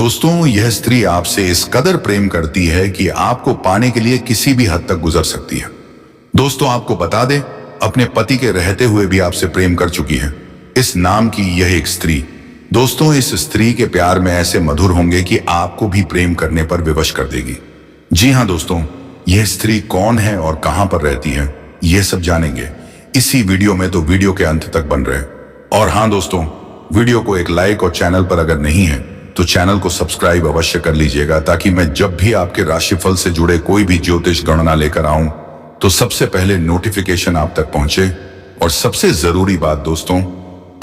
दोस्तों, यह स्त्री आपसे इस कदर प्रेम करती है कि आपको पाने के लिए किसी भी हद तक गुजर सकती है। दोस्तों, आपको बता दें, अपने पति के रहते हुए भी आपसे प्रेम कर चुकी है इस नाम की यह एक स्त्री। दोस्तों, इस स्त्री के प्यार में ऐसे मधुर होंगे कि आपको भी प्रेम करने पर विवश कर देगी। जी हाँ दोस्तों, यह स्त्री कौन है और कहां पर रहती है, यह सब जानेंगे इसी वीडियो में, तो वीडियो के अंत तक बन रहे। और हाँ दोस्तों, वीडियो को एक लाइक और चैनल पर अगर नहीं है तो चैनल को सब्सक्राइब अवश्य कर लीजिएगा, ताकि मैं जब भी आपके राशिफल से जुड़े कोई भी ज्योतिष गणना लेकर आऊं तो सबसे पहले नोटिफिकेशन आप तक पहुंचे। और सबसे जरूरी बात दोस्तों,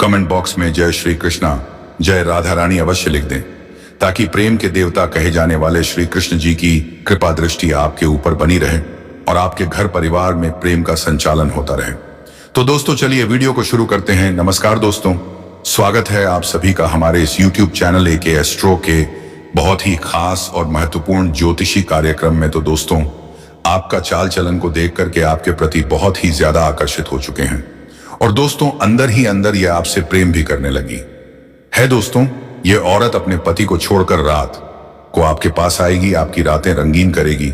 कमेंट बॉक्स में जय श्री कृष्णा, जय राधा रानी अवश्य लिख दें, ताकि प्रेम के देवता कहे जाने वाले श्री कृष्ण जी की कृपा दृष्टि आपके ऊपर बनी रहे और आपके घर परिवार में प्रेम का संचालन होता रहे। तो दोस्तों चलिए वीडियो को शुरू करते हैं। नमस्कार दोस्तों, स्वागत है आप सभी का हमारे इस YouTube चैनल एके एस्ट्रो के बहुत ही खास और महत्वपूर्ण ज्योतिषी कार्यक्रम में। तो दोस्तों, आपका चाल चलन को देख करके आपके प्रति बहुत ही ज्यादा आकर्षित हो चुके हैं और दोस्तों अंदर ही अंदर यह आपसे प्रेम भी करने लगी है। दोस्तों, यह औरत अपने पति को छोड़कर रात को आपके पास आएगी, आपकी रातें रंगीन करेगी।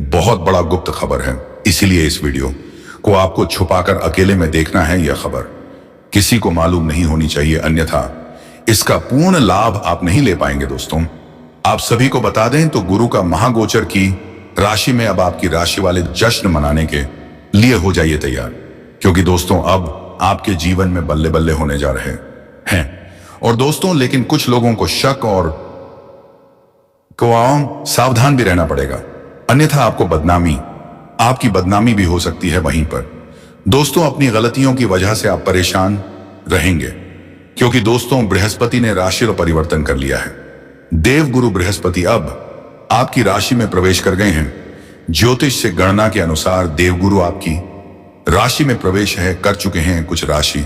बहुत बड़ा गुप्त खबर है, इसीलिए इस वीडियो को आपको छुपाकर अकेले में देखना है। यह खबर किसी को मालूम नहीं होनी चाहिए, अन्यथा इसका पूर्ण लाभ आप नहीं ले पाएंगे। दोस्तों, आप सभी को बता दें तो गुरु का महागोचर की राशि में अब आपकी राशि वाले जश्न मनाने के लिए हो जाइए तैयार, क्योंकि दोस्तों अब आपके जीवन में बल्ले बल्ले होने जा रहे हैं। और दोस्तों, लेकिन कुछ लोगों को शक और सावधान भी रहना पड़ेगा, अन्यथा आपकी बदनामी भी हो सकती है वहीं पर। दोस्तों, अपनी गलतियों की वजह से आप परेशान रहेंगे, क्योंकि दोस्तों बृहस्पति ने राशि का परिवर्तन कर लिया है। देवगुरु बृहस्पति अब आपकी राशि में प्रवेश कर गए हैं। ज्योतिष से गणना के अनुसार देवगुरु आपकी राशि में प्रवेश कर चुके हैं। कुछ राशि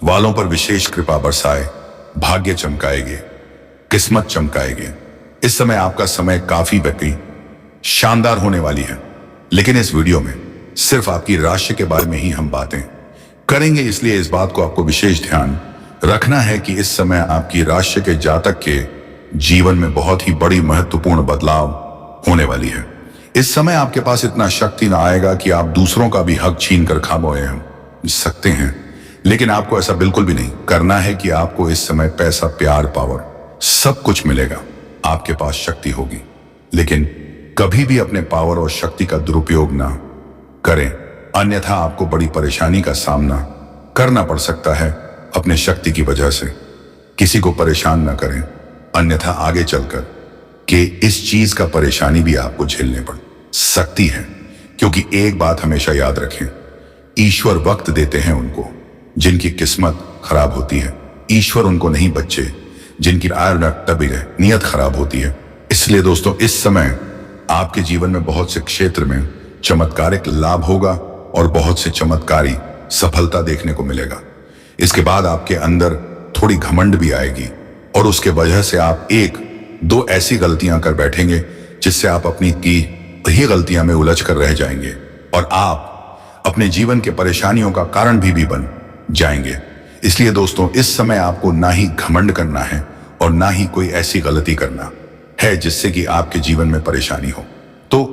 वालों पर विशेष कृपा बरसाए, भाग्य चमकाएंगे, किस्मत चमकाएंगे। इस समय आपका समय काफी शानदार होने वाली है, लेकिन इस वीडियो में सिर्फ आपकी राशि के बारे में ही हम बातें करेंगे, इसलिए इस बात को आपको विशेष ध्यान रखना है कि इस समय आपकी राशि के जातक के जीवन में बहुत ही बड़ी महत्वपूर्ण बदलाव होने वाली है। इस समय आपके पास इतना शक्ति ना आएगा कि आप दूसरों का भी हक छीन कर खा सकते हैं, लेकिन आपको ऐसा बिल्कुल भी नहीं करना है कि आपको इस समय पैसा, प्यार, पावर सब कुछ मिलेगा। आपके पास शक्ति होगी, लेकिन कभी भी अपने पावर और शक्ति का दुरुपयोग ना करें, अन्यथा आपको बड़ी परेशानी का सामना करना पड़ सकता है। अपने शक्ति की वजह से किसी को परेशान ना करें, अन्यथा आगे चलकर कि इस चीज का परेशानी भी आपको झेलने पड़ सकती है। क्योंकि एक बात हमेशा याद रखें, ईश्वर वक्त देते हैं उनको जिनकी किस्मत खराब होती है। ईश्वर उनको नहीं बच्चे जिनकी नीयत खराब होती है। इसलिए दोस्तों, इस समय आपके जीवन में बहुत से क्षेत्र में चमत्कारिक लाभ होगा और बहुत से चमत्कारी सफलता देखने को मिलेगा। इसके बाद आपके अंदर थोड़ी घमंड भी आएगी और उसके वजह से आप एक दो ऐसी गलतियां कर बैठेंगे जिससे आप अपनी की ही गलतियां में उलझ कर रह जाएंगे और आप अपने जीवन के परेशानियों का कारण भी बन जाएंगे। इसलिए दोस्तों, इस समय आपको ना ही घमंड करना है और ना ही कोई ऐसी गलती करना है जिससे कि आपके जीवन में परेशानी हो। तो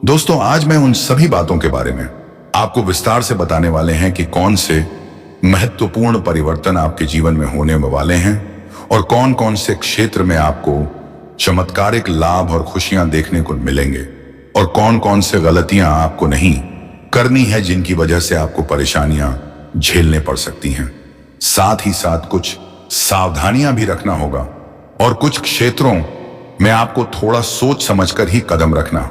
दोस्तों, आज मैं उन सभी बातों के बारे में आपको विस्तार से बताने वाले हैं कि कौन से महत्वपूर्ण परिवर्तन आपके जीवन में होने वाले हैं और कौन कौन से क्षेत्र में आपको चमत्कारिक लाभ और खुशियां देखने को मिलेंगे और कौन कौन से गलतियां आपको नहीं करनी है जिनकी वजह से आपको परेशानियां झेलने पड़ सकती हैं। साथ ही साथ कुछ सावधानियां भी रखना होगा और कुछ क्षेत्रों में आपको थोड़ा सोच समझकर ही कदम रखना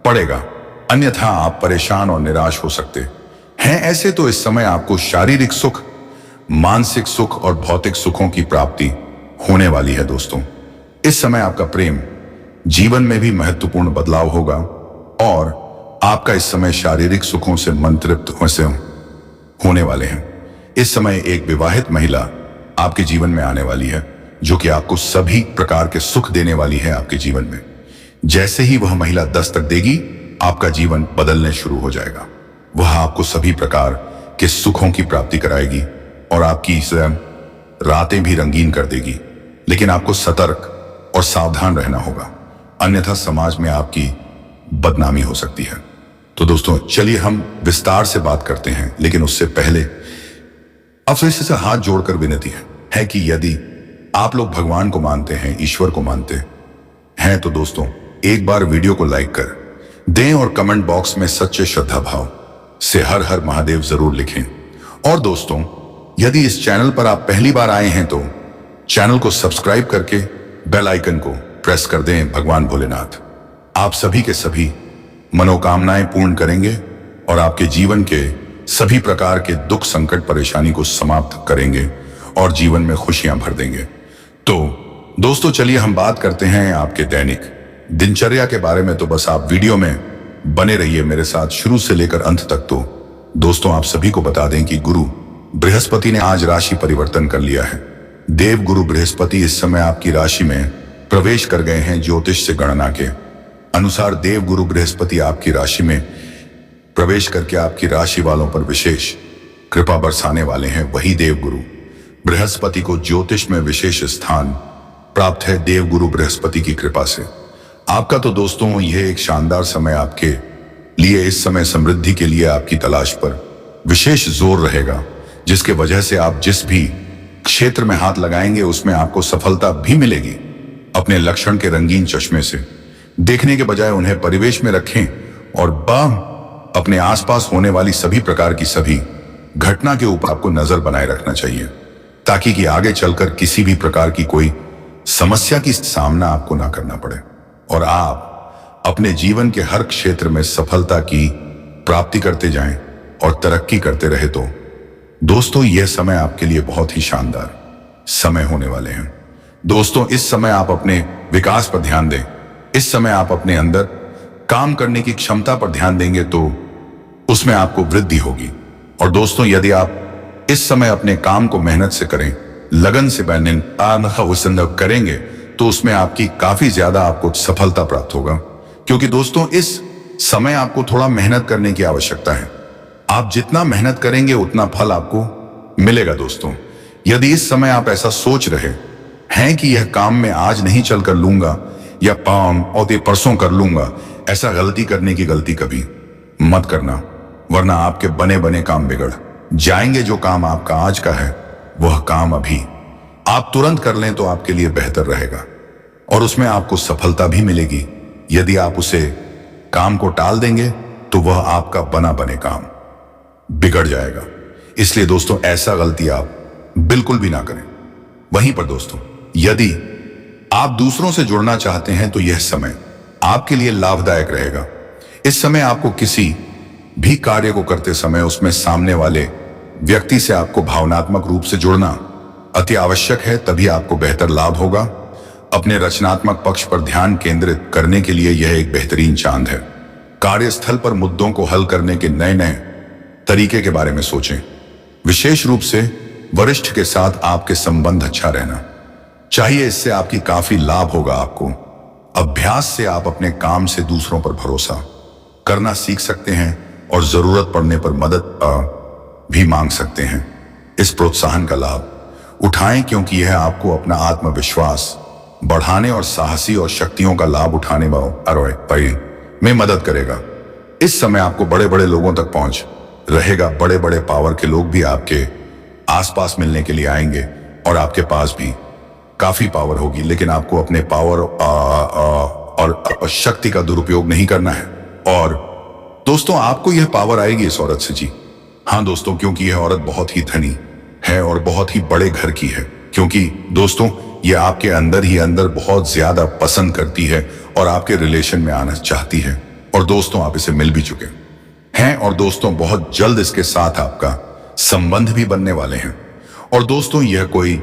पड़ेगा, अन्यथा आप परेशान और निराश हो सकते हैं। ऐसे तो इस समय आपको शारीरिक सुख, मानसिक सुख और भौतिक सुखों की प्राप्ति होने वाली है। दोस्तों, इस समय आपका प्रेम जीवन में भी महत्वपूर्ण बदलाव होगा और आपका इस समय शारीरिक सुखों से मंत्रित होने वाले हैं। इस समय एक विवाहित महिला आपके जीवन में आने वाली है, जो कि आपको सभी प्रकार के सुख देने वाली है आपके जीवन में। जैसे ही वह महिला दस्तक देगी, आपका जीवन बदलने शुरू हो जाएगा। वह आपको सभी प्रकार के सुखों की प्राप्ति कराएगी और आपकी रातें भी रंगीन कर देगी। लेकिन आपको सतर्क और सावधान रहना होगा, अन्यथा समाज में आपकी बदनामी हो सकती है। तो दोस्तों चलिए हम विस्तार से बात करते हैं, लेकिन उससे पहले आपसे से हाथ जोड़कर विनती है कि यदि आप लोग भगवान को मानते हैं, ईश्वर को मानते हैं, तो दोस्तों एक बार वीडियो को लाइक कर दें और कमेंट बॉक्स में सच्चे श्रद्धा भाव से हर हर महादेव जरूर लिखें। और दोस्तों यदि इस चैनल पर आप पहली बार आए हैं तो चैनल को सब्सक्राइब करके बेल आइकन को प्रेस कर दें। भगवान भोलेनाथ आप सभी के सभी मनोकामनाएं पूर्ण करेंगे और आपके जीवन के सभी प्रकार के दुख संकट परेशानी को समाप्त करेंगे और जीवन में खुशियां भर देंगे। तो दोस्तों चलिए हम बात करते हैं आपके दैनिक दिनचर्या के बारे में। तो बस आप वीडियो में बने रहिए मेरे साथ शुरू से लेकर अंत तक। तो दोस्तों आप सभी को बता दें कि गुरु बृहस्पति ने आज राशि परिवर्तन कर लिया है। देव गुरु बृहस्पति इस समय आपकी राशि में प्रवेश कर गए हैं। ज्योतिष से गणना के अनुसार देव गुरु बृहस्पति आपकी राशि में प्रवेश करके आपकी राशि वालों पर विशेष कृपा बरसाने वाले हैं। वही देव गुरु बृहस्पति को ज्योतिष में विशेष स्थान प्राप्त है देव गुरु बृहस्पति की कृपा से। आपका तो दोस्तों यह एक शानदार समय आपके लिए इस समय समृद्धि के लिए आपकी तलाश पर विशेष जोर रहेगा, जिसके वजह से आप जिस भी क्षेत्र में हाथ लगाएंगे उसमें आपको सफलता भी मिलेगी। अपने लक्षण के रंगीन चश्मे से देखने के बजाय उन्हें परिवेश में रखें और अपने आसपास होने वाली सभी प्रकार की सभी घटना के ऊपर आपको नजर बनाए रखना चाहिए, ताकि कि आगे चलकर किसी भी प्रकार की कोई समस्या की सामना आपको ना करना पड़े और आप अपने जीवन के हर क्षेत्र में सफलता की प्राप्ति करते जाएं और तरक्की करते रहे। तो दोस्तों यह समय आपके लिए बहुत ही शानदार समय होने वाले हैं। दोस्तों इस समय आप अपने विकास पर ध्यान दें। इस समय आप अपने अंदर काम करने की क्षमता पर ध्यान देंगे तो उसमें आपको वृद्धि होगी। और दोस्तों यदि आप इस समय अपने काम को मेहनत से करें, लगन से करेंगे तो उसमें आपकी काफी ज्यादा आपको सफलता प्राप्त होगा, क्योंकि दोस्तों इस समय आपको थोड़ा मेहनत करने की आवश्यकता है। आप जितना मेहनत करेंगे उतना फल आपको मिलेगा। दोस्तों यदि इस समय आप ऐसा सोच रहे हैं कि यह काम मैं आज नहीं चल कर लूंगा या परसों कर लूंगा, ऐसा गलती करने की गलती कभी मत करना, वरना आपके बने बने काम बिगड़ जाएंगे। जो काम आपका आज का है वह काम अभी आप तुरंत कर लें तो आपके लिए बेहतर रहेगा और उसमें आपको सफलता भी मिलेगी। यदि आप उसे काम को टाल देंगे तो वह आपका बना बने काम बिगड़ जाएगा। इसलिए दोस्तों ऐसा गलती आप बिल्कुल भी ना करें। वहीं पर दोस्तों यदि आप दूसरों से जुड़ना चाहते हैं तो यह समय आपके लिए लाभदायक रहेगा। इस समय आपको किसी भी कार्य को करते समय उसमें सामने वाले व्यक्ति से आपको भावनात्मक रूप से जुड़ना अति आवश्यक है, तभी आपको बेहतर लाभ होगा। अपने रचनात्मक पक्ष पर ध्यान केंद्रित करने के लिए यह एक बेहतरीन चांद है। कार्यस्थल पर मुद्दों को हल करने के नए नए तरीके के बारे में सोचें। विशेष रूप से वरिष्ठ के साथ आपके संबंध अच्छा रहना चाहिए, इससे आपकी काफी लाभ होगा। आपको अभ्यास से आप अपने काम से दूसरों पर भरोसा करना सीख सकते हैं और जरूरत पड़ने पर मदद भी मांग सकते हैं। इस प्रोत्साहन का लाभ उठाएं, क्योंकि यह आपको अपना आत्मविश्वास बढ़ाने और साहसी और शक्तियों का लाभ उठाने में मदद करेगा। इस समय आपको बड़े बड़े लोगों तक पहुंच रहेगा। बड़े बड़े पावर के लोग भी आपके आसपास मिलने के लिए आएंगे और आपके पास भी काफी पावर होगी, लेकिन आपको अपने पावर और शक्ति का दुरुपयोग नहीं करना है। और दोस्तों आपको यह पावर आएगी इस औरत से, जी हाँ दोस्तों, क्योंकि यह औरत बहुत ही धनी है और बहुत ही बड़े घर की है। क्योंकि दोस्तों ये आपके अंदर ही अंदर बहुत ज्यादा पसंद करती है और आपके रिलेशन में आना चाहती है। और दोस्तों आप इसे मिल भी चुके हैं और दोस्तों बहुत जल्द इसके साथ आपका संबंध भी बनने वाले हैं। और दोस्तों यह कोई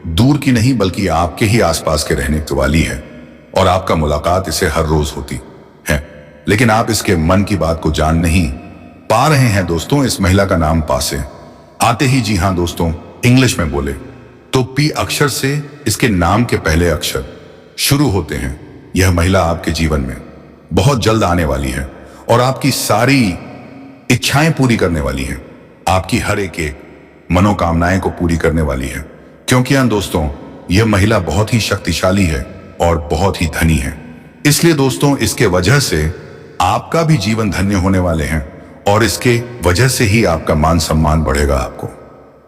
दूर की नहीं बल्कि आपके ही आसपास के रहने वाली है और आपका मुलाकात इसे हर रोज होती है, लेकिन आप इसके मन की बात को जान नहीं पा रहे हैं। दोस्तों इस महिला का नाम पासे आते ही, जी हाँ दोस्तों, इंग्लिश में बोले तो पी अक्षर से इसके नाम के पहले अक्षर शुरू होते हैं। यह महिला आपके जीवन में बहुत जल्द आने वाली है और आपकी सारी इच्छाएं पूरी करने वाली है। आपकी हर एक मनोकामनाएं को पूरी करने वाली है, क्योंकि हाँ दोस्तों यह महिला बहुत ही शक्तिशाली है और बहुत ही धनी हैं। इसलिए दोस्तों, इसके वजह से आपका भी जीवन धन्य होने वाले हैं और इसके वजह से ही आपका मान सम्मान बढ़ेगा, आपको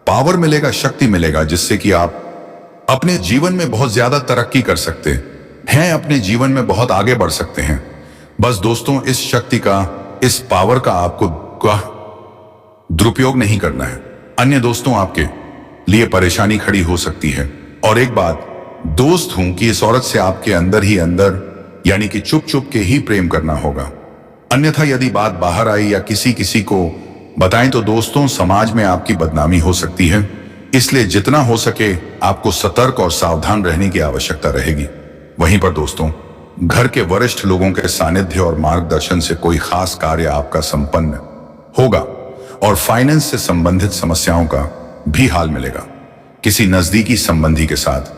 पावर मिलेगा, शक्ति मिलेगा, जिससे कि आप अपने जीवन में बहुत ज्यादा तरक्की कर सकते हैं, अपने जीवन में बहुत आगे बढ़ सकते हैं। बस दोस्तों, इस शक्ति का, इस पावर का आपको दुरुपयोग नहीं करना है। अन्य दोस्तों, आपके लिए परेशानी खड़ी हो सकती है। और एक बात दोस्त हूं कि इस औरत से आपके अंदर ही अंदर, यानी कि चुप चुप के ही प्रेम करना होगा। अन्यथा यदि बात बाहर आई या किसी को बताएं तो दोस्तों, समाज में आपकी बदनामी हो सकती है। इसलिए जितना हो सके आपको सतर्क और सावधान रहने की आवश्यकता रहेगी। वहीं पर दोस्तों, घर के वरिष्ठ लोगों के सानिध्य और मार्गदर्शन से कोई खास कार्य आपका संपन्न होगा और फाइनेंस से संबंधित समस्याओं का भी हाल मिलेगा। किसी नजदीकी संबंधी के साथ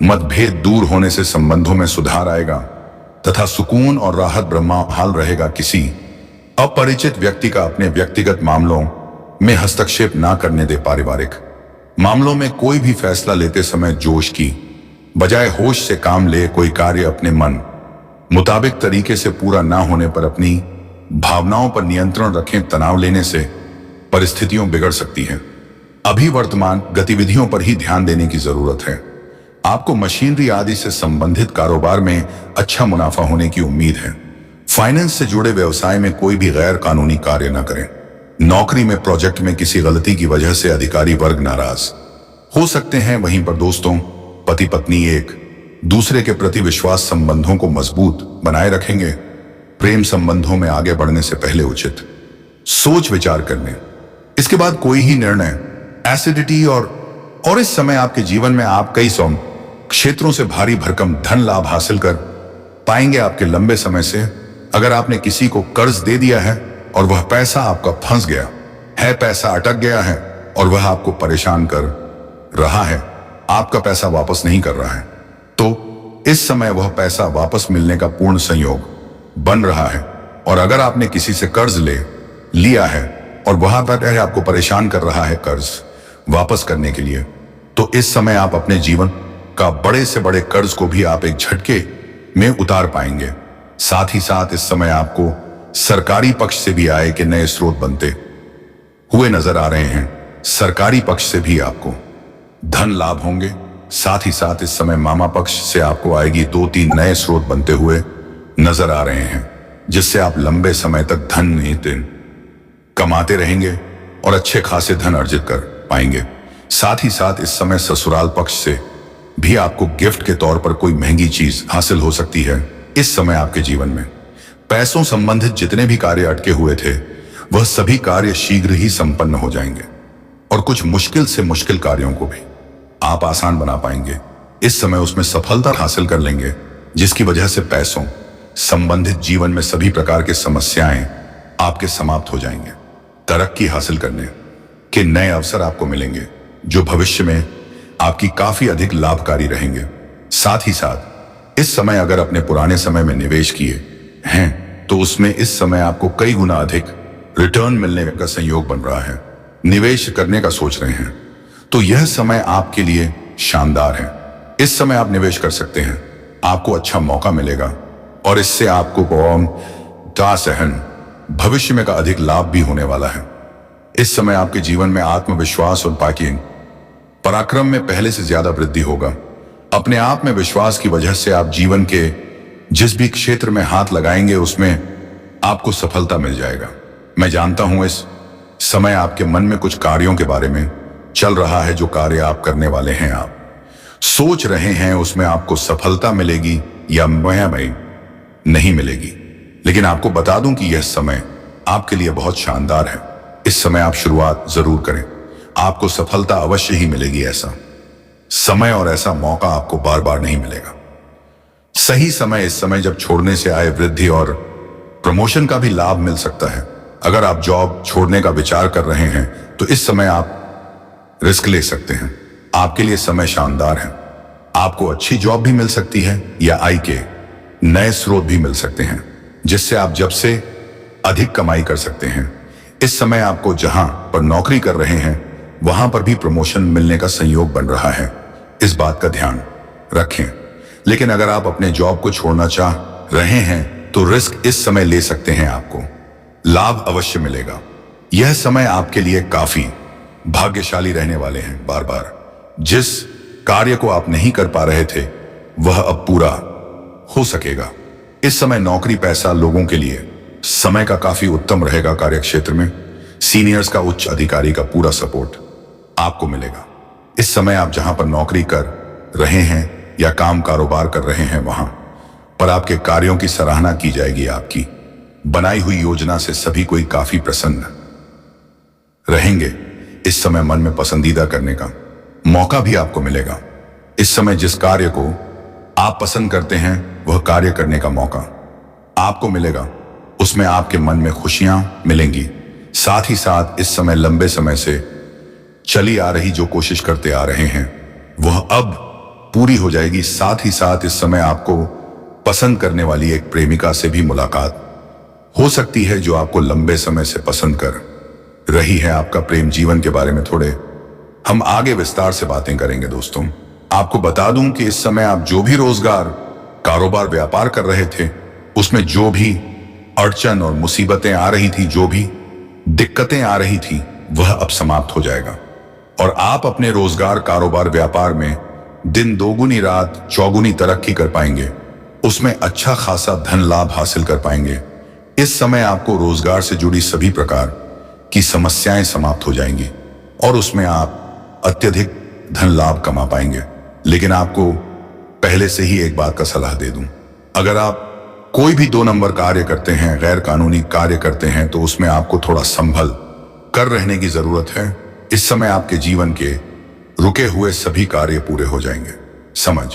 मतभेद दूर होने से संबंधों में सुधार आएगा तथा सुकून और राहत ब्रह्मा हाल रहेगा। किसी अपरिचित व्यक्ति का अपने व्यक्तिगत मामलों में हस्तक्षेप ना करने दे। पारिवारिक मामलों में कोई भी फैसला लेते समय जोश की बजाय होश से काम ले। कोई कार्य अपने मन मुताबिक तरीके से पूरा ना होने पर अपनी भावनाओं पर नियंत्रण रखें। तनाव लेने से परिस्थितियां बिगड़ सकती हैं। अभी वर्तमान गतिविधियों पर ही ध्यान देने की जरूरत है। आपको मशीनरी आदि से संबंधित कारोबार में अच्छा मुनाफा होने की उम्मीद है। फाइनेंस से जुड़े व्यवसाय में कोई भी गैर कानूनी कार्य न करें। नौकरी में प्रोजेक्ट में किसी गलती की वजह से अधिकारी वर्ग नाराज हो सकते हैं। वहीं पर दोस्तों, पति पत्नी एक दूसरे के प्रति विश्वास संबंधों को मजबूत बनाए रखेंगे। प्रेम संबंधों में आगे बढ़ने से पहले उचित सोच विचार करने, इसके बाद कोई ही निर्णय। एसिडिटी और इस समय आपके जीवन में आप कई क्षेत्रों से भारी भरकम धन लाभ हासिल कर पाएंगे। आपके लंबे समय से अगर आपने किसी को कर्ज दे दिया है और वह पैसा आपका फंस गया है, पैसा अटक गया है और वह आपको परेशान कर रहा है, आपका पैसा वापस नहीं कर रहा है, तो इस समय वह पैसा वापस मिलने का पूर्ण संयोग बन रहा है। और अगर आपने किसी से कर्ज लिया है और वह पर आपको परेशान कर रहा है कर्ज वापस करने के लिए, तो इस समय आप अपने जीवन का बड़े से बड़े कर्ज को भी आप एक झटके में उतार पाएंगे। साथ ही साथ इस समय आपको सरकारी पक्ष से भी आय के नए स्रोत बनते हुए नजर आ रहे हैं। सरकारी पक्ष से भी आपको धन लाभ होंगे। साथ ही साथ इस समय मामा पक्ष से आपको आएगी 2-3 नए स्रोत बनते हुए नजर आ रहे हैं, जिससे आप लंबे समय तक धन कमाते रहेंगे और अच्छे खासे धन अर्जित कर पाएंगे। साथ ही साथ इस समय ससुराल पक्ष से भी आपको गिफ्ट के तौर पर कोई महंगी चीज हासिल हो सकती है। इस समय आपके जीवन में पैसों संबंधित जितने भी कार्य अटके हुए थे, वह सभी कार्य शीघ्र ही संपन्न हो जाएंगे और कुछ मुश्किल से मुश्किल कार्यों को भी आप आसान बना पाएंगे। इस समय उसमें सफलता हासिल कर लेंगे, जिसकी वजह से पैसों संबंधित जीवन में सभी प्रकार की समस्याएं आपके समाप्त हो जाएंगे। तरक्की हासिल करने के नए अवसर आपको मिलेंगे, जो भविष्य में आपकी काफी अधिक लाभकारी रहेंगे। साथ ही साथ इस समय अगर अपने पुराने समय में निवेश किए हैं, तो उसमें इस समय आपको कई गुना अधिक रिटर्न मिलने का संयोग बन रहा है। निवेश करने का सोच रहे हैं तो यह समय आपके लिए शानदार है। इस समय आप निवेश कर सकते हैं, आपको अच्छा मौका मिलेगा और इससे आपको सहन भविष्य में का अधिक लाभ भी होने वाला है। इस समय आपके जीवन में आत्मविश्वास और पराक्रम में पहले से ज्यादा वृद्धि होगा। अपने आप में विश्वास की वजह से आप जीवन के जिस भी क्षेत्र में हाथ लगाएंगे उसमें आपको सफलता मिल जाएगा। मैं जानता हूं इस समय आपके मन में कुछ कार्यों के बारे में चल रहा है। जो कार्य आप करने वाले हैं, आप सोच रहे हैं उसमें आपको सफलता मिलेगी या नहीं मिलेगी, लेकिन आपको बता दूं कि यह समय आपके लिए बहुत शानदार है। इस समय आप शुरुआत जरूर करें, आपको सफलता अवश्य ही मिलेगी। ऐसा समय और ऐसा मौका आपको बार बार नहीं मिलेगा। सही समय इस समय जब छोड़ने से आए वृद्धि और प्रमोशन का भी लाभ मिल सकता है। अगर आप जॉब छोड़ने का विचार कर रहे हैं तो इस समय आप रिस्क ले सकते हैं। आपके लिए समय शानदार है। आपको अच्छी जॉब भी मिल सकती है या आय के नए स्रोत भी मिल सकते हैं, जिससे आप जब से अधिक कमाई कर सकते हैं। इस समय आपको जहां पर नौकरी कर रहे हैं वहां पर भी प्रमोशन मिलने का संयोग बन रहा है। इस बात का ध्यान रखें। लेकिन अगर आप अपने जॉब को छोड़ना चाह रहे हैं तो रिस्क इस समय ले सकते हैं, आपको लाभ अवश्य मिलेगा। यह समय आपके लिए काफी भाग्यशाली रहने वाले हैं। बार बार जिस कार्य को आप नहीं कर पा रहे थे वह अब पूरा हो सकेगा। इस समय नौकरी पैसा लोगों के लिए समय का काफी उत्तम रहेगा। कार्यक्षेत्र में सीनियर्स का, उच्च अधिकारी का पूरा सपोर्ट आपको मिलेगा। इस समय आप जहां पर नौकरी कर रहे हैं या काम कारोबार कर रहे हैं वहां पर आपके कार्यों की सराहना की जाएगी। आपकी बनाई हुई योजना से सभी कोई काफी प्रसन्न रहेंगे। इस समय मन में पसंदीदा करने का मौका भी आपको मिलेगा। इस समय जिस कार्य को आप पसंद करते हैं वह कार्य करने का मौका आपको मिलेगा। उसमें आपके मन में खुशियां मिलेंगी। साथ ही साथ इस समय लंबे समय से चली आ रही जो कोशिश करते आ रहे हैं वह अब पूरी हो जाएगी। साथ ही साथ इस समय आपको पसंद करने वाली एक प्रेमिका से भी मुलाकात हो सकती है जो आपको लंबे समय से पसंद कर रही है। आपका प्रेम जीवन के बारे में थोड़े हम आगे विस्तार से बातें करेंगे। दोस्तों, आपको बता दूं कि इस समय आप जो भी रोजगार, कारोबार, व्यापार कर रहे थे उसमें जो भी अड़चन और मुसीबतें आ रही थी, जो भी दिक्कतें आ रही थी वह अब समाप्त हो जाएगा और आप अपने रोजगार, कारोबार, व्यापार में दिन दोगुनी रात चौगुनी तरक्की कर पाएंगे। उसमें अच्छा खासा धन लाभ हासिल कर पाएंगे। इस समय आपको रोजगार से जुड़ी सभी प्रकार की समस्याएं समाप्त हो जाएंगी और उसमें आप अत्यधिक धन लाभ कमा पाएंगे। लेकिन आपको पहले से ही एक बात का सलाह दे दूं, अगर आप कोई भी 2 नंबर कार्य करते हैं, गैर कानूनी कार्य करते हैं, तो उसमें आपको थोड़ा संभल कर रहने की जरूरत है। इस समय आपके जीवन के रुके हुए सभी कार्य पूरे हो जाएंगे। समझ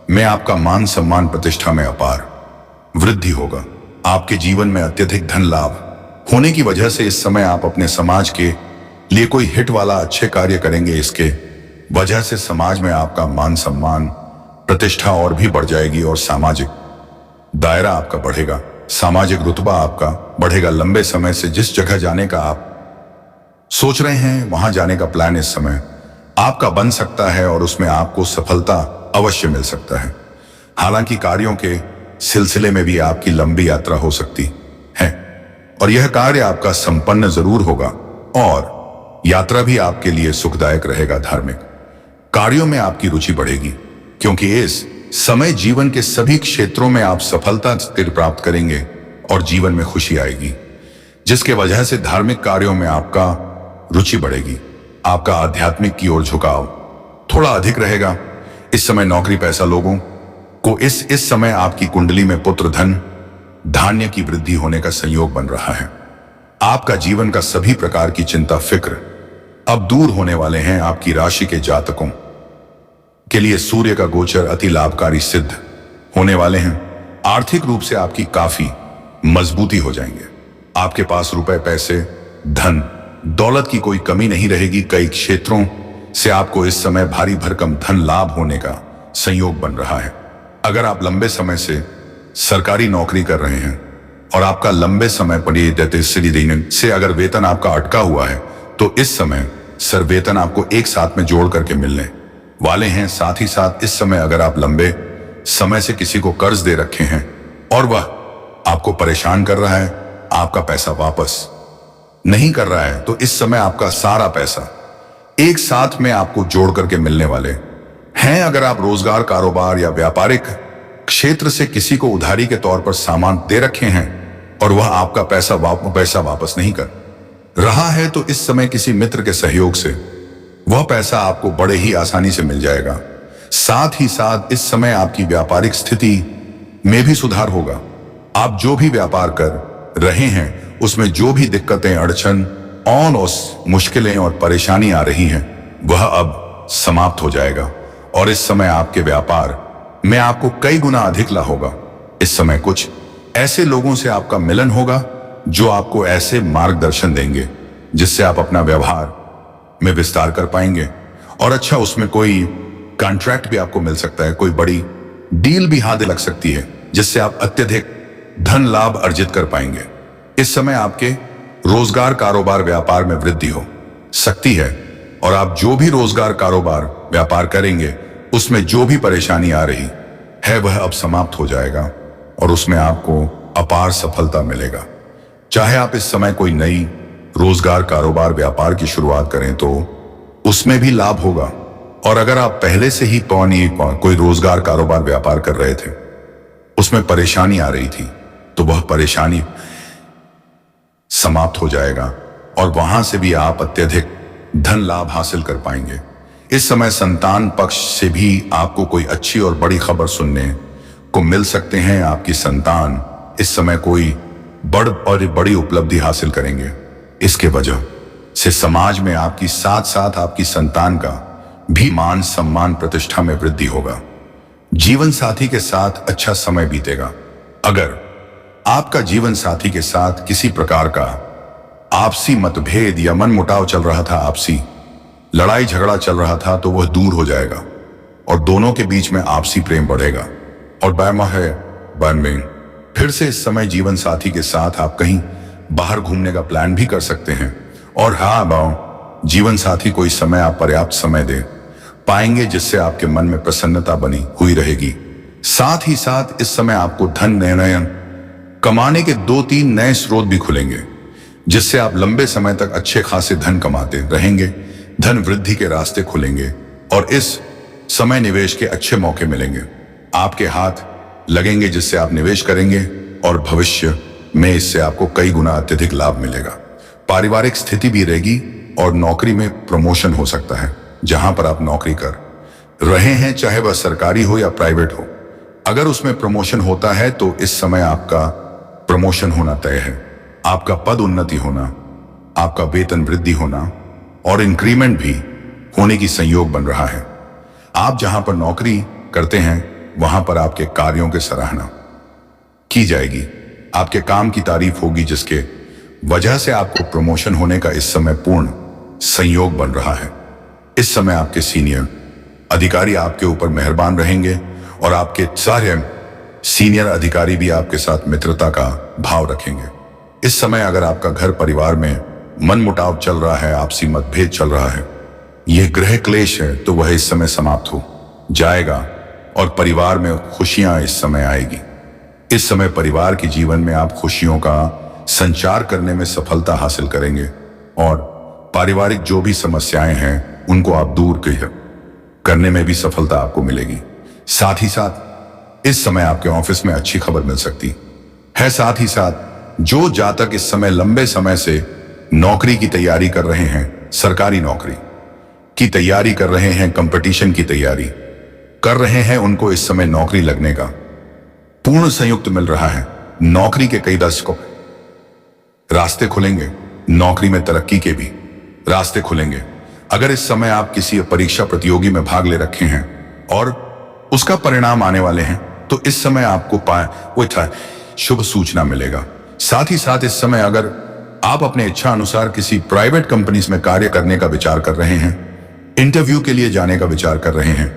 में आपका मान सम्मान प्रतिष्ठा में अपार वृद्धि होगा। आपके जीवन में अत्यधिक धन लाभ होने की वजह से इस समय आप अपने समाज के लिए कोई हिट वाला अच्छे कार्य करेंगे। इसके वजह से समाज में आपका मान सम्मान प्रतिष्ठा और भी बढ़ जाएगी और सामाजिक दायरा आपका बढ़ेगा, सामाजिक रुतबा आपका बढ़ेगा। लंबे समय से जिस जगह जाने का आप सोच रहे हैं वहां जाने का प्लान इस समय आपका बन सकता है और उसमें आपको सफलता अवश्य मिल सकता है। हालांकि कार्यों के सिलसिले में भी आपकी लंबी यात्रा हो सकती है और यह कार्य आपका संपन्न जरूर होगा और यात्रा भी आपके लिए सुखदायक रहेगा। धार्मिक कार्यों में आपकी रुचि बढ़ेगी क्योंकि इस समय जीवन के सभी क्षेत्रों में आप सफलता प्राप्त करेंगे और जीवन में खुशी आएगी, जिसके वजह से धार्मिक कार्यों में आपका रुचि बढ़ेगी। आपका आध्यात्मिक की ओर झुकाव थोड़ा अधिक रहेगा। इस समय नौकरी पैसा लोगों को इस समय आपकी कुंडली में पुत्र धन धान्य की वृद्धि होने का संयोग बन रहा है। आपका जीवन का सभी प्रकार की चिंता फिक्र अब दूर होने वाले हैं। आपकी राशि के जातकों के लिए सूर्य का गोचर अति लाभकारी सिद्ध होने वाले हैं। आर्थिक रूप से आपकी काफी मजबूती हो जाएंगे। आपके पास रुपए, पैसे, धन दौलत की कोई कमी नहीं रहेगी। कई क्षेत्रों से आपको इस समय भारी भरकम धन लाभ होने का संयोग बन रहा है। अगर आप लंबे समय से सरकारी नौकरी कर रहे हैं और आपका लंबे समय से अगर वेतन आपका अटका हुआ है तो इस समय सर वेतन आपको एक साथ में जोड़ करके मिलने वाले हैं। साथ ही साथ इस समय अगर आप लंबे समय से किसी को कर्ज दे रखे हैं और वह आपको परेशान कर रहा है, आपका पैसा वापस नहीं कर रहा है, तो इस समय आपका सारा पैसा एक साथ में आपको जोड़ करके मिलने वाले हैं। अगर आप रोजगार, कारोबार या व्यापारिक क्षेत्र से किसी को उधारी के तौर पर सामान दे रखे हैं और वह आपका पैसा वापस नहीं कर रहा है, तो इस समय किसी मित्र के सहयोग से वह पैसा आपको बड़े ही आसानी से मिल जाएगा। साथ ही साथ इस समय आपकी व्यापारिक स्थिति में भी सुधार होगा। आप जो भी व्यापार कर रहे हैं उसमें जो भी दिक्कतें, अड़चन और मुश्किलें और परेशानी आ रही हैं वह अब समाप्त हो जाएगा और इस समय आपके व्यापार में आपको कई गुना अधिक लाभ होगा। इस समय कुछ ऐसे लोगों से आपका मिलन होगा जो आपको ऐसे मार्गदर्शन देंगे जिससे आप अपना व्यवहार में विस्तार कर पाएंगे और अच्छा उसमें कोई कॉन्ट्रैक्ट भी आपको मिल सकता है, कोई बड़ी डील भी हाथ लग सकती है जिससे आप अत्यधिक धन लाभ अर्जित कर पाएंगे। इस समय आपके रोजगार, कारोबार, व्यापार में वृद्धि हो सकती है और आप जो भी रोजगार, कारोबार, व्यापार करेंगे उसमें जो भी परेशानी आ रही है वह अब समाप्त हो जाएगा और उसमें आपको अपार सफलता मिलेगा। चाहे आप इस समय कोई नई रोजगार, कारोबार, व्यापार की शुरुआत करें तो उसमें भी लाभ होगा। और अगर आप पहले से ही कोई रोजगार, कारोबार, व्यापार कर रहे थे, उसमें परेशानी आ रही थी, तो वह परेशानी समाप्त हो जाएगा और वहां से भी आप अत्यधिक धन लाभ हासिल कर पाएंगे। इस समय संतान पक्ष से भी आपको कोई अच्छी और बड़ी खबर सुनने को मिल सकते हैं। आपकी संतान इस समय कोई बड़ी उपलब्धि हासिल करेंगे। इसके वजह से समाज में आपकी साथ साथ आपकी संतान का भी मान सम्मान, प्रतिष्ठा में वृद्धि होगा। जीवन साथी के साथ अच्छा समय बीतेगा। अगर आपका जीवन साथी के साथ किसी प्रकार का आपसी मतभेद या मनमुटाव चल रहा था, आपसी लड़ाई झगड़ा चल रहा था, तो वह दूर हो जाएगा और दोनों के बीच में आपसी प्रेम बढ़ेगा। और फिर से इस समय जीवन साथी के साथ आप कहीं बाहर घूमने का प्लान भी कर सकते हैं। और हाँ, जीवन साथी को इस समय आप पर्याप्त समय दे पाएंगे, जिससे आपके मन में प्रसन्नता बनी हुई रहेगी। साथ ही साथ इस समय आपको धन निर्णय कमाने के 2-3 नए स्रोत भी खुलेंगे, जिससे आप लंबे समय तक अच्छे खासे धन कमाते रहेंगे। धन वृद्धि के रास्ते खुलेंगे और इस समय निवेश के अच्छे मौके मिलेंगे, आपके हाथ लगेंगे, जिससे आप निवेश करेंगे और भविष्य में इससे आपको कई गुना अत्यधिक लाभ मिलेगा। पारिवारिक स्थिति भी रहेगी और नौकरी में प्रमोशन हो सकता है। जहां पर आप नौकरी कर रहे हैं, चाहे वह सरकारी हो या प्राइवेट हो, अगर उसमें प्रमोशन होता है तो इस समय आपका प्रमोशन होना तय है। आपका पद उन्नति होना, आपका वेतन वृद्धि होना और इंक्रीमेंट भी होने की संयोग बन रहा है। आप जहां पर नौकरी करते हैं वहां पर आपके कार्यों की सराहना की जाएगी, आपके काम की तारीफ होगी, जिसके वजह से आपको प्रमोशन होने का इस समय पूर्ण संयोग बन रहा है। इस समय आपके सीनियर अधिकारी आपके ऊपर मेहरबान रहेंगे और आपके सारे सीनियर अधिकारी भी आपके साथ मित्रता का भाव रखेंगे। इस समय अगर आपका घर परिवार में मनमुटाव चल रहा है, आपसी मतभेद चल रहा है, यह गृह क्लेश है, तो वह इस समय समाप्त हो जाएगा और परिवार में खुशियां इस समय आएगी। इस समय परिवार के जीवन में आप खुशियों का संचार करने में सफलता हासिल करेंगे और पारिवारिक जो भी समस्याएं हैं उनको आप दूर करने में भी सफलता आपको मिलेगी। साथ ही साथ इस समय आपके ऑफिस में अच्छी खबर मिल सकती है। साथ ही साथ जो जातक इस समय लंबे समय से नौकरी की तैयारी कर रहे हैं, सरकारी नौकरी की तैयारी कर रहे हैं, कंपटीशन की तैयारी कर रहे हैं, उनको इस समय नौकरी लगने का पूर्ण संयुक्त मिल रहा है। नौकरी के कई दशकों रास्ते खुलेंगे, नौकरी में तरक्की के भी रास्ते खुलेंगे। अगर इस समय आप किसी परीक्षा प्रतियोगी में भाग ले रखे हैं और उसका परिणाम आने वाले हैं, तो इस समय आपको शुभ सूचना मिलेगा। साथ ही साथ इस समय अगर आप अपने इच्छा अनुसार किसी प्राइवेट कंपनीज में कार्य करने का विचार कर रहे हैं, इंटरव्यू के लिए जाने का विचार कर रहे हैं,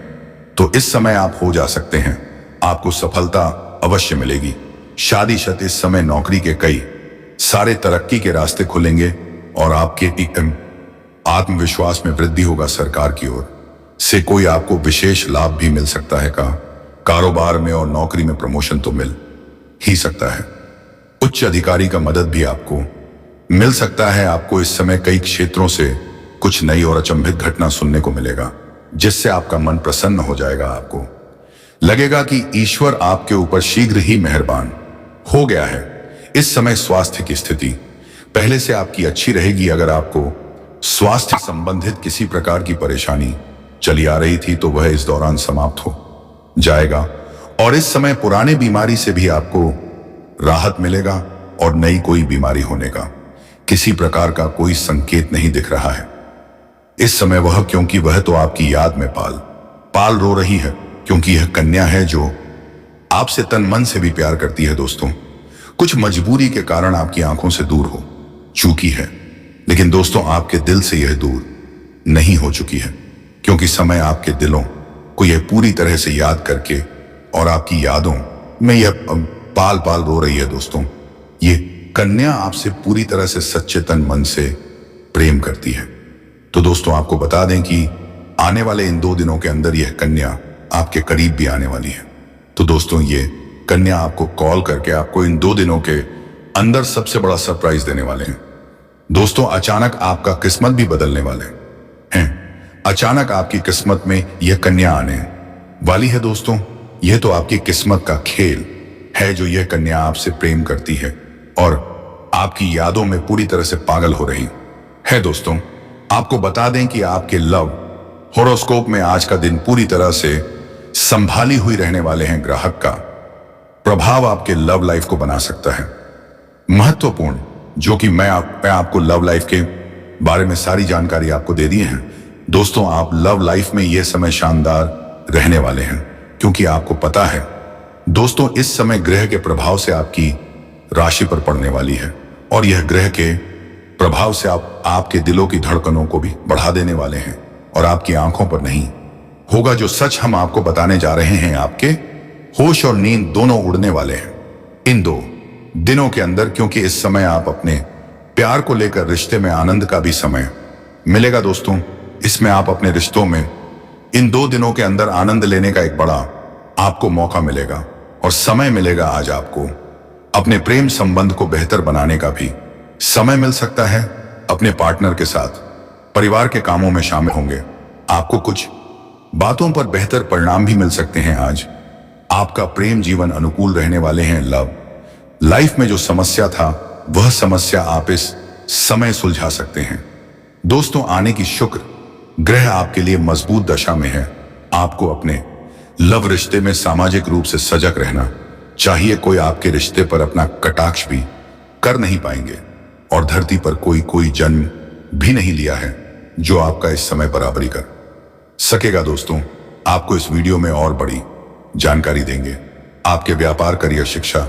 तो इस समय आप हो जा सकते हैं, आपको सफलता अवश्य मिलेगी। शादी शत इस समय नौकरी के कई सारे तरक्की के रास्ते खुलेंगे और आपके आत्मविश्वास में वृद्धि होगा। सरकार की ओर से कोई आपको विशेष लाभ भी मिल सकता है। कारोबार में और नौकरी में प्रमोशन तो मिल ही सकता है। उच्च अधिकारी का मदद भी आपको मिल सकता है। आपको इस समय कई क्षेत्रों से कुछ नई और अचंभित घटना सुनने को मिलेगा, जिससे आपका मन प्रसन्न हो जाएगा। आपको लगेगा कि ईश्वर आपके ऊपर शीघ्र ही मेहरबान हो गया है। इस समय स्वास्थ्य की स्थिति पहले से आपकी अच्छी रहेगी। अगर आपको स्वास्थ्य संबंधित किसी प्रकार की परेशानी चली आ रही थी, तो वह इस दौरान समाप्त हो जाएगा और इस समय पुराने बीमारी से भी आपको राहत मिलेगा और नई कोई बीमारी होने का किसी प्रकार का कोई संकेत नहीं दिख रहा है इस समय। क्योंकि वह तो आपकी याद में पाल रो रही है, क्योंकि यह कन्या है जो आपसे तन मन से भी प्यार करती है। दोस्तों, कुछ मजबूरी के कारण आपकी आंखों से दूर हो चुकी है, लेकिन दोस्तों आपके दिल से यह दूर नहीं हो चुकी है, क्योंकि समय आपके दिलों को यह पूरी तरह से याद करके और आपकी यादों में यह पाल पाल रो रही है। दोस्तों, ये कन्या आपसे पूरी तरह से सच्चे तन मन से प्रेम करती है। तो दोस्तों, आपको बता दें कि आने वाले इन 2 दिनों के अंदर यह कन्या आपके करीब भी आने वाली है। तो दोस्तों ये कन्या आपको कॉल करके आपको इन 2 दिनों के अंदर सबसे बड़ा सरप्राइज देने वाले हैं। दोस्तों अचानक आपका किस्मत भी बदलने वाले हैं। अचानक आपकी किस्मत में यह कन्या आने वाली है। दोस्तों यह तो आपकी किस्मत का खेल है जो यह कन्या आपसे प्रेम करती है और आपकी यादों में पूरी तरह से पागल हो रही है। दोस्तों आपको बता दें कि आपके लव हॉरोस्कोप में आज का दिन पूरी तरह से संभाली हुई रहने वाले हैं। ग्राहक का प्रभाव आपके लव लाइफ को बना सकता है महत्वपूर्ण, जो कि मैं आपको लव लाइफ के बारे में सारी जानकारी आपको दे दी है। दोस्तों आप लव लाइफ में यह समय शानदार रहने वाले हैं क्योंकि आपको पता है दोस्तों इस समय ग्रह के प्रभाव से आपकी राशि पर पड़ने वाली है और यह ग्रह के प्रभाव से आपके दिलों की धड़कनों को भी बढ़ा देने वाले हैं और आपकी आंखों पर नहीं होगा जो सच हम आपको बताने जा रहे हैं। आपके होश और नींद दोनों उड़ने वाले हैं इन 2 दिनों के अंदर, क्योंकि इस समय आप अपने प्यार को लेकर रिश्ते में आनंद का भी समय मिलेगा। दोस्तों इसमें आप अपने रिश्तों में इन 2 दिनों के अंदर आनंद लेने का एक बड़ा आपको मौका मिलेगा और समय मिलेगा। आज आपको अपने प्रेम संबंध को बेहतर बनाने का भी समय मिल सकता है। अपने पार्टनर के साथ परिवार के कामों में शामिल होंगे। आपको कुछ बातों पर बेहतर परिणाम भी मिल सकते हैं। आज आपका प्रेम जीवन अनुकूल रहने वाले हैं। लव लाइफ में जो समस्या था वह समस्या आप इस समय सुलझा सकते हैं। दोस्तों आने की शुक्र ग्रह आपके लिए मजबूत दशा में है। आपको अपने लव रिश्ते में सामाजिक रूप से सजग रहना चाहिए। कोई आपके रिश्ते पर अपना कटाक्ष भी कर नहीं पाएंगे और धरती पर कोई जन्म भी नहीं लिया है जो आपका इस समय बराबरी कर सकेगा। दोस्तों आपको इस वीडियो में और बड़ी जानकारी देंगे आपके व्यापार, करियर, शिक्षा,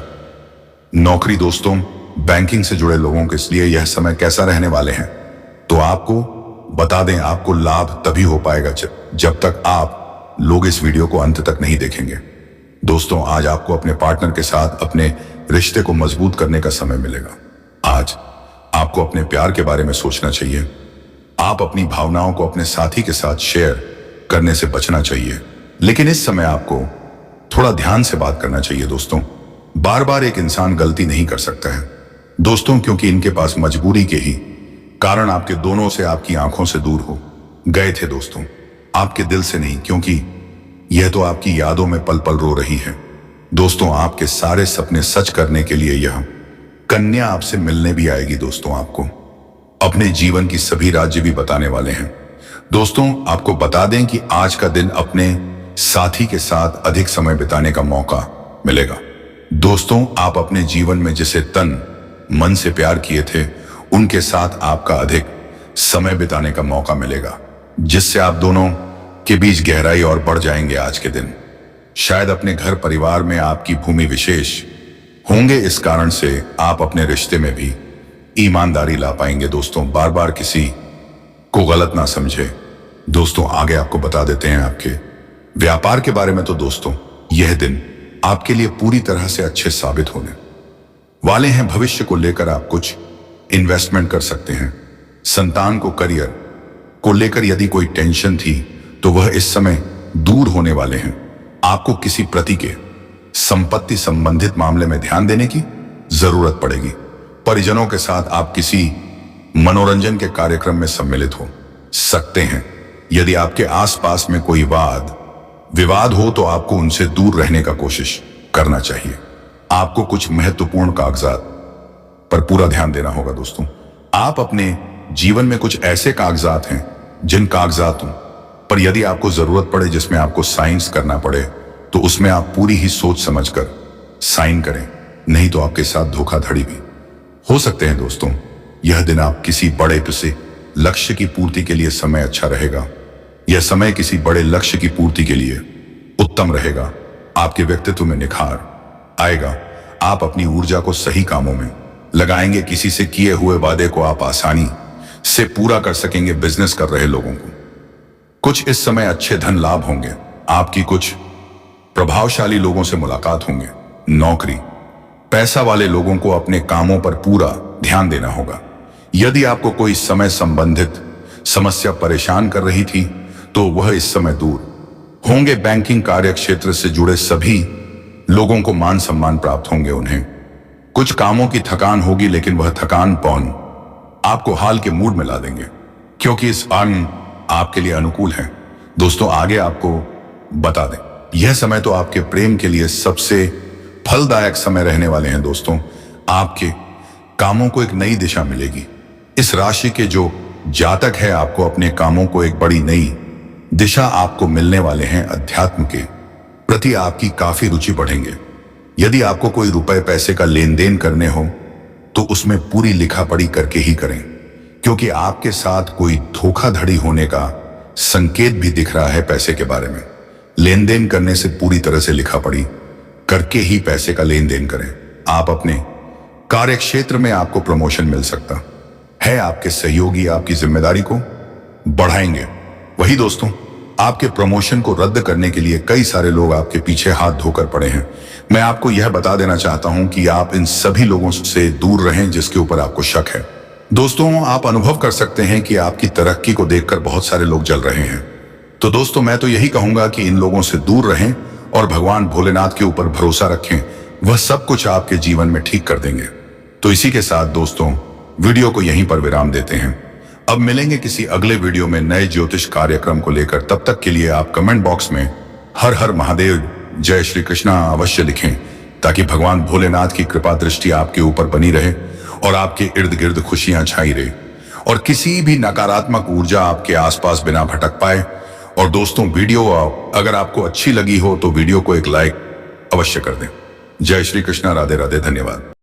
नौकरी, दोस्तों बैंकिंग से जुड़े लोगों के लिए यह समय कैसा रहने वाले हैं। तो आपको बता दें आपको लाभ तभी हो पाएगा जब तक आप लोग इस वीडियो को अंत तक नहीं देखेंगे। दोस्तों आज आपको अपने पार्टनर के साथ अपने रिश्ते को मजबूत करने का समय मिलेगा। आज आपको अपने प्यार के बारे में सोचना चाहिए। आप अपनी भावनाओं को अपने साथी के साथ शेयर करने से बचना चाहिए, लेकिन इस समय आपको थोड़ा ध्यान से बात करना चाहिए। दोस्तों बार बार एक इंसान गलती नहीं कर सकता है दोस्तों, क्योंकि इनके पास मजबूरी के ही कारण आपके दोनों से आपकी आंखों से दूर हो गए थे। दोस्तों आपके दिल से नहीं, क्योंकि यह तो आपकी यादों में पल पल रो रही है। दोस्तों आपके सारे सपने सच करने के लिए यह कन्या आपसे मिलने भी आएगी। दोस्तों आपको अपने जीवन की सभी राज्य भी बताने वाले हैं। दोस्तों आपको बता दें कि आज का दिन अपने साथी के साथ अधिक समय बिताने का मौका मिलेगा। दोस्तों आप अपने जीवन में जिसे तन मन से प्यार किए थे उनके साथ आपका अधिक समय बिताने का मौका मिलेगा, जिससे आप दोनों के बीच गहराई और बढ़ जाएंगे। आज के दिन शायद अपने घर परिवार में आपकी भूमि विशेष होंगे। इस कारण से आप अपने रिश्ते में भी ईमानदारी ला पाएंगे। दोस्तों बार बार किसी को गलत ना समझे। दोस्तों आगे आपको बता देते हैं आपके व्यापार के बारे में। तो दोस्तों यह दिन आपके लिए पूरी तरह से अच्छे साबित होने वाले हैं। भविष्य को लेकर आप कुछ इन्वेस्टमेंट कर सकते हैं। संतान को, करियर को लेकर यदि कोई टेंशन थी तो वह इस समय दूर होने वाले हैं। आपको किसी प्रति के संपत्ति संबंधित मामले में ध्यान देने की जरूरत पड़ेगी। परिजनों के साथ आप किसी मनोरंजन के कार्यक्रम में सम्मिलित हो सकते हैं। यदि आपके आसपास में कोई वाद विवाद हो तो आपको उनसे दूर रहने का कोशिश करना चाहिए। आपको कुछ महत्वपूर्ण कागजात पर पूरा ध्यान देना होगा। दोस्तों आप अपने जीवन में कुछ ऐसे कागजात हैं जिन कागजातों पर यदि आपको जरूरत पड़े, जिसमें आपको साइंस करना पड़े, तो उसमें आप पूरी ही सोच समझकर साइन करें, नहीं तो आपके साथ धोखाधड़ी भी हो सकते हैं। दोस्तों यह दिन आप किसी बड़े से लक्ष्य की पूर्ति के लिए समय अच्छा रहेगा। यह समय किसी बड़े लक्ष्य की पूर्ति के लिए उत्तम रहेगा। आपके व्यक्तित्व में निखार आएगा। आप अपनी ऊर्जा को सही कामों में लगाएंगे। किसी से किए हुए वादे को आप आसानी से पूरा कर सकेंगे। बिजनेस कर रहे लोगों को कुछ इस समय अच्छे धन लाभ होंगे। आपकी कुछ प्रभावशाली लोगों से मुलाकात होंगे। नौकरी पैसा वाले लोगों को अपने कामों पर पूरा ध्यान देना होगा। यदि आपको कोई समय संबंधित समस्या परेशान कर रही थी तो वह इस समय दूर होंगे। बैंकिंग कार्य क्षेत्र से जुड़े सभी लोगों को मान सम्मान प्राप्त होंगे। उन्हें कुछ कामों की थकान होगी, लेकिन वह थकानपन आपको हाल के मूड में ला देंगे, क्योंकि इस अन्न आपके लिए अनुकूल है। दोस्तों, आगे आपको बता दें, यह समय तो आपके प्रेम के लिए सबसे फलदायक समय रहने वाले हैं। दोस्तों, आपके कामों को एक नई दिशा मिलेगी। इस राशि के जो जातक है, आपको अपने कामों को एक बड़ी नई दिशा आपको मिलने वाले हैं। अध्यात्म के प्रति आपकी काफी रुचि बढ़ेंगे। यदि आपको कोई रुपए पैसे का लेन देन करने हो तो उसमें पूरी लिखा पढ़ी करके ही करें, क्योंकि आपके साथ कोई धोखाधड़ी होने का संकेत भी दिख रहा है। पैसे के बारे में लेन देन करने से पूरी तरह से लिखा पढ़ी करके ही पैसे का लेन देन करें। आप अपने कार्य क्षेत्र में आपको प्रमोशन मिल सकता है। आपके सहयोगी आपकी जिम्मेदारी को बढ़ाएंगे। वही दोस्तों, आपके प्रमोशन को रद्द करने के लिए कई सारे लोग आपके पीछे हाथ धोकर पड़े हैं। मैं आपको यह बता देना चाहता हूं कि आप इन सभी लोगों से दूर रहें जिसके ऊपर आपको शक है। दोस्तों, आप अनुभव कर सकते हैं कि आपकी तरक्की को देखकर बहुत सारे लोग जल रहे हैं। तो दोस्तों, मैं तो यही कहूंगा कि इन लोगों से दूर रहें और भगवान भोलेनाथ के ऊपर भरोसा रखें। वह सब कुछ आपके जीवन में ठीक कर देंगे। तो इसी के साथ दोस्तों, वीडियो को यहीं पर विराम देते हैं। अब मिलेंगे किसी अगले वीडियो में नए ज्योतिष कार्यक्रम को लेकर। तब तक के लिए आप कमेंट बॉक्स में हर हर महादेव, जय श्री कृष्णा अवश्य लिखें, ताकि भगवान भोलेनाथ की कृपा दृष्टि आपके ऊपर बनी रहे और आपके इर्द गिर्द खुशियां छाई रहे और किसी भी नकारात्मक ऊर्जा आपके आसपास बिना भटक पाए। और दोस्तों, वीडियो अगर आपको अच्छी लगी हो तो वीडियो को एक लाइक अवश्य कर दें। जय श्री कृष्णा, राधे राधे, धन्यवाद।